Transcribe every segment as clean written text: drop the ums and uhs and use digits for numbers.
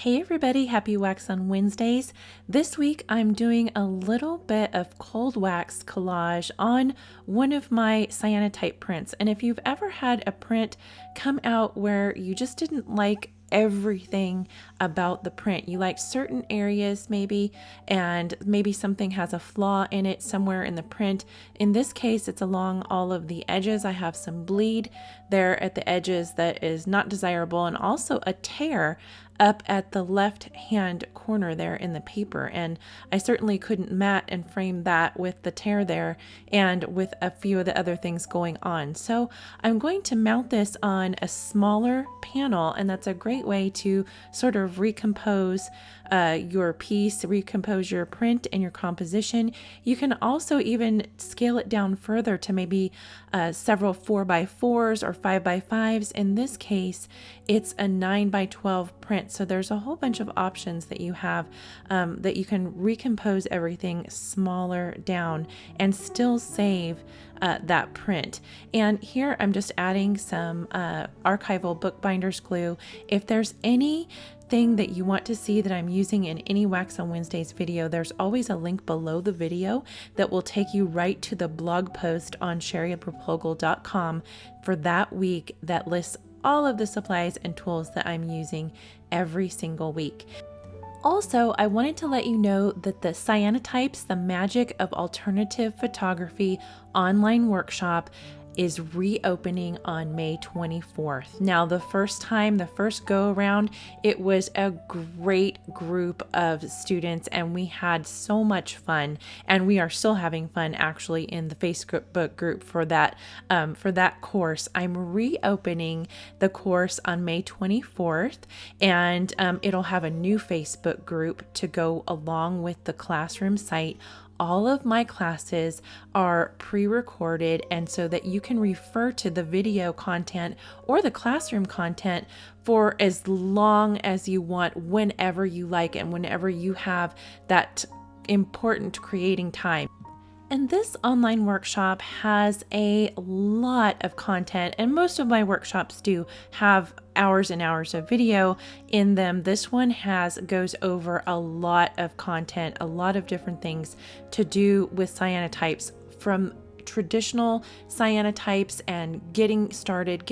Hey everybody, happy Wax on Wednesdays. This week I'm doing a little bit of cold wax collage on one of my cyanotype prints. And if you've ever had a print come out where you just didn't like everything about the print, you like certain areas maybe, and maybe something has a flaw in it somewhere in the print. In this case, it's along all of the edges. I have some bleed there at the edges that is not desirable, and also a tear up at the left hand corner there in the paper, and I certainly couldn't mat and frame that with the tear there and with a few of the other things going on. So I'm going to mount this on a smaller panel, and that's a great way to sort of recompose your piece, recompose your print and your composition. You can also even scale it down further to maybe several 4x4s or 5x5s. In this case, it's a 9x12 print. So there's a whole bunch of options that you have that you can recompose everything smaller down and still save that print. And here I'm just adding some archival bookbinders glue. If there's anything that you want to see that I'm using in any Wax on Wednesdays video, there's always a link below the video that will take you right to the blog post on sherryreplogel.com for that week that lists all of the supplies and tools that I'm using every single week. Also, I wanted to let you know that the Cyanotypes, the Magic of Alternative Photography online workshop is reopening on May 24th. Now, the first go around, it was a great group of students and we had so much fun, and we are still having fun actually in the Facebook group for that course. I'm reopening the course on May 24th, and it'll have a new Facebook group to go along with the classroom site. All of my classes are pre-recorded, and so that you can refer to the video content or the classroom content for as long as you want, whenever you like, and whenever you have that important creating time. And this online workshop has a lot of content, and most of my workshops do have hours and hours of video in them. This one goes over a lot of content, a lot of different things to do with cyanotypes, from traditional cyanotypes and getting started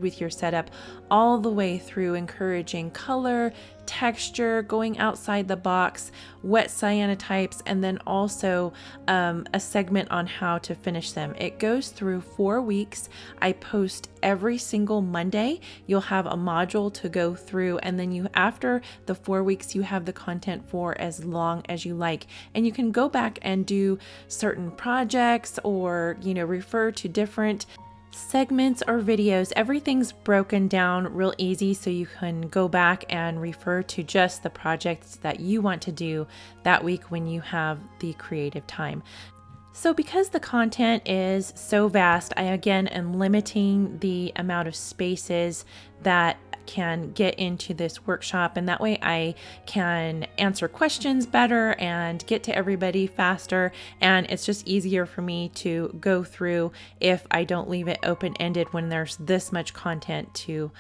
with your setup, all the way through encouraging color, texture, going outside the box, wet cyanotypes, and then also a segment on how to finish them. It goes through 4 weeks. I post every single Monday. You'll have a module to go through, and then after the 4 weeks, you have the content for as long as you like. And you can go back and do certain projects, or refer to different segments or videos. Everything's broken down real easy, so you can go back and refer to just the projects that you want to do that week when you have the creative time. So because the content is so vast, I again am limiting the amount of spaces that can get into this workshop, and that way I can answer questions better and get to everybody faster, and it's just easier for me to go through if I don't leave it open-ended when there's this much content to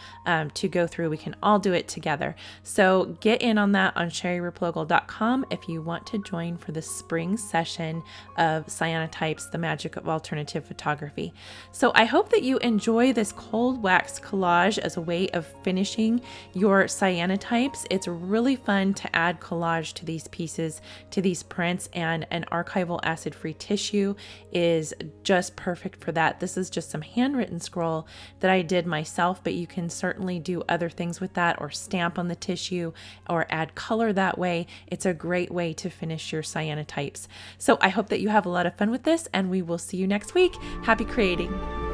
go through. We can all do it together. So get in on that on sherryreplogel.com if you want to join for the spring session of Cyanotypes, the Magic of Alternative Photography. So I hope that you enjoy this cold wax collage as a way of finishing your cyanotypes. It's really fun to add collage to these pieces, to these prints, and an archival acid-free tissue is just perfect for that. This is just some handwritten scroll that I did myself, but you can certainly do other things with that, or stamp on the tissue, or add color that way. It's a great way to finish your cyanotypes. So I hope that you have a lot of fun with this, and we will see you next week. Happy creating!